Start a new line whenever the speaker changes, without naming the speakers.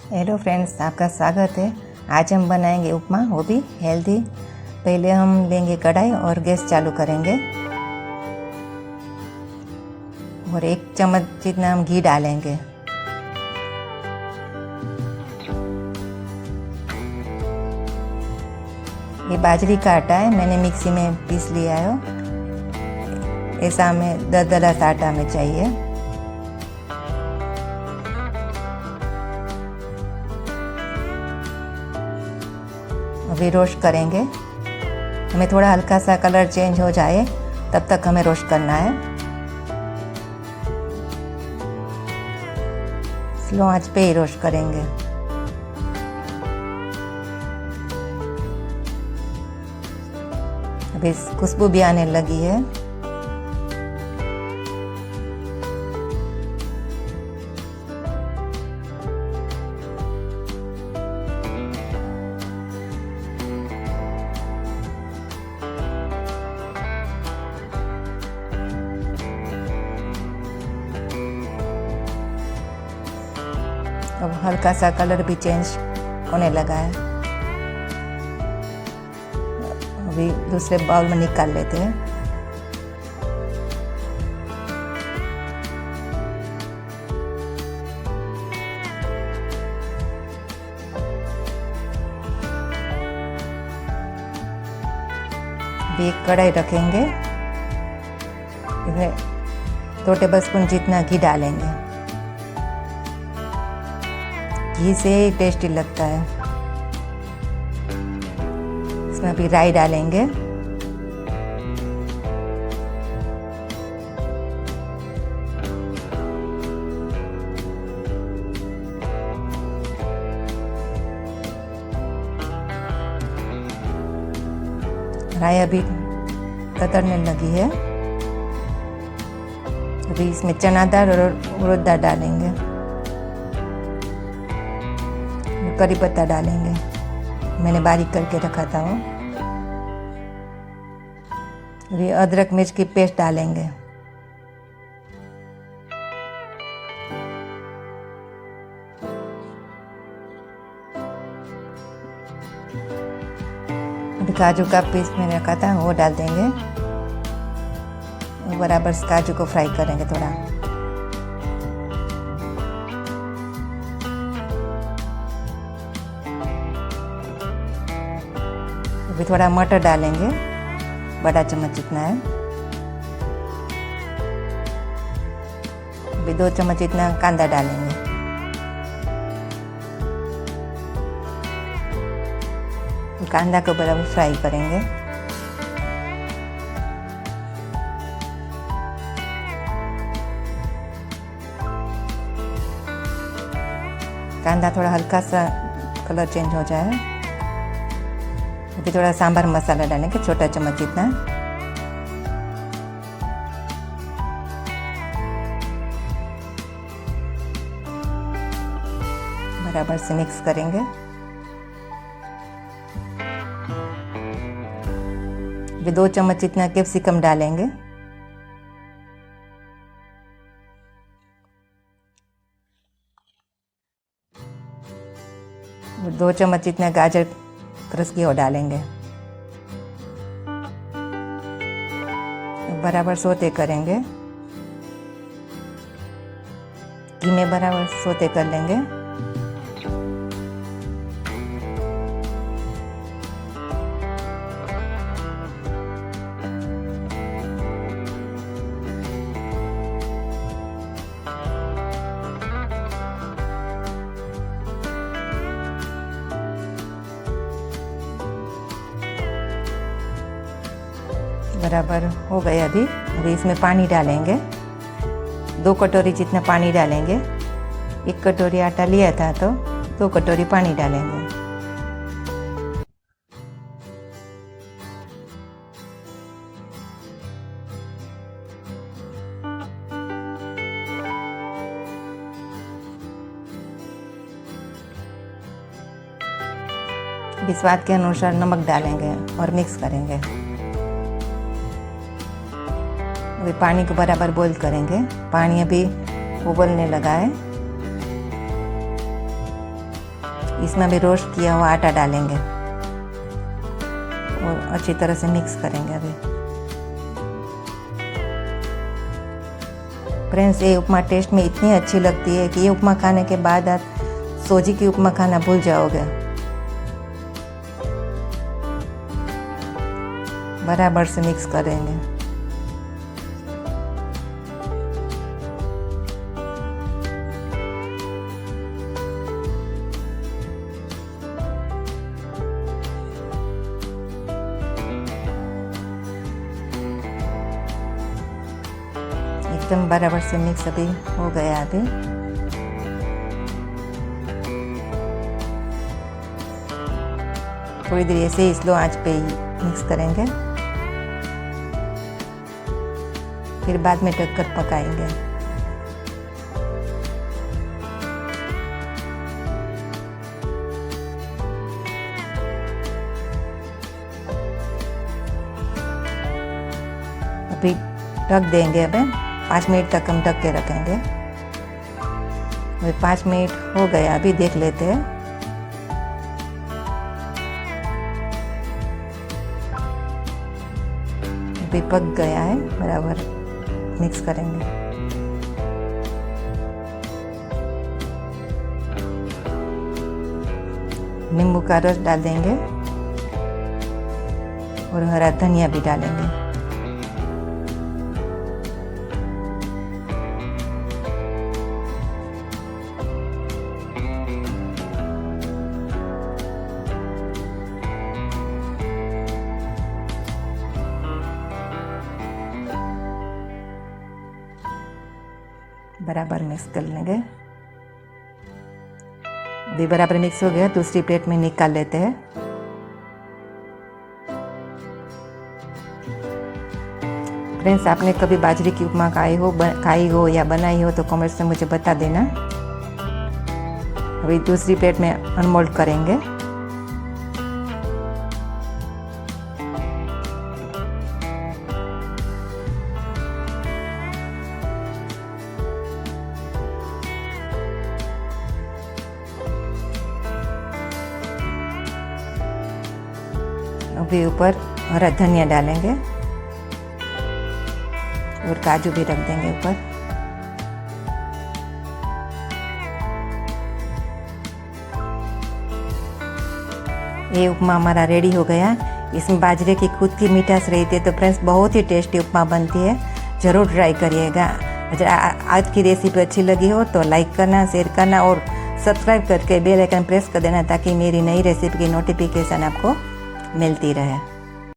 Hello friends, आपका स्वागत है। आज हम बनाएंगे उपमा, वो भी हेल्दी। पहले हम लेंगे कढ़ाई और गैस चालू करेंगे और 1 चम्मच जितना हम घी डालेंगे। ये बाजरी का आटा है, मैंने मिक्सी में पीस लिया है। ऐसा हमें दरदरा सा आटा हमें चाहिए। अभी रोस्ट करेंगे। हमें थोड़ा हल्का सा कलर चेंज हो जाए तब तक हमें रोस्ट करना है। स्लो आंच पे ही रोस्ट करेंगे। अभी खुशबू भी आने लगी है। अब हल्का सा कलर भी चेंज होने लगा है। अभी दूसरे बाउल में निकाल लेते हैं। अभी एक कढ़ाई रखेंगे, इसमें 2 टेबलस्पून जितना घी डालेंगे। घी से टेस्टी लगता है। इसमें अभी राई डालेंगे। राई अभी कतरने लगी है। अभी इसमें चना दाल और उड़द दाल डालेंगे। करी पत्ता डालेंगे, मैंने बारीक करके रखा था वो। अभी अदरक मिर्च की पेस्ट डालेंगे। अभी काजू का पीस मैंने रखा था वो डाल देंगे। बराबर काजू को फ्राई करेंगे थोड़ा। अभी थोड़ा मटर डालेंगे, बड़ा चम्मच जितना है। अभी 2 चम्मच जितना कांदा डालेंगे। कांदा को बराबर फ्राई करेंगे। कांदा थोड़ा हल्का सा कलर चेंज हो जाए। अभी थोड़ा सांभर मसाला डालेंगे, छोटा चम्मच जितना। बराबर से मिक्स करेंगे। अभी 2 चम्मच जितना कैप्सिकम डालेंगे। 2 चम्मच जितना गाजर क्रश की वो डालेंगे। बराबर सोते करेंगे। घी में बराबर सोते कर लेंगे। बराबर हो गए। अभी इसमें पानी डालेंगे। 2 कटोरी जितना पानी डालेंगे। 1 कटोरी आटा लिया था तो 2 कटोरी पानी डालेंगे। अभी स्वाद के अनुसार नमक डालेंगे और मिक्स करेंगे। अभी पानी को बराबर बॉईल करेंगे। पानी अभी उबलने लगा है। इसमें भी रोस्ट किया हुआ आटा डालेंगे और अच्छी तरह से मिक्स करेंगे। अभी फ्रेंड्स, ये उपमा टेस्ट में इतनी अच्छी लगती है कि ये उपमा खाने के बाद आप सूजी की उपमा खाना भूल जाओगे। बराबर से मिक्स करेंगे। एकदम बराबर से मिक्स अभी हो गया। अभी थोड़ी देर ऐसे ही स्लो आंच पे मिक्स करेंगे, फिर बाद में ढककर पकाएंगे। अभी ढक देंगे। अभी 5 मिनट तक हम ढक के रखेंगे। अभी 5 मिनट हो गया, अभी देख लेते हैं। अभी पक गया है, बराबर मिक्स करेंगे। नींबू का रस डाल देंगे और हरा धनिया भी डालेंगे। बराबर मिक्स कर लेंगे। अभी बराबर मिक्स हो गया, दूसरी प्लेट में निकाल लेते हैं। फ्रेंड्स, आपने कभी बाजरे की उपमा खाई हो या बनाई हो तो कमेंट्स में मुझे बता देना। अभी दूसरी प्लेट में अनमोल्ड करेंगे। अभी ऊपर हरा धनिया डालेंगे और काजू भी रख देंगे ऊपर। ये उपमा हमारा रेडी हो गया। इसमें बाजरे की खुद की मिठास रहती है, तो फ्रेंड्स बहुत ही टेस्टी उपमा बनती है। ज़रूर ट्राई करिएगा। अगर आज की रेसिपी अच्छी लगी हो तो लाइक करना, शेयर करना और सब्सक्राइब करके बेल आइकन प्रेस कर देना, ताकि मेरी नई रेसिपी की नोटिफिकेशन आपको मिलती रहे।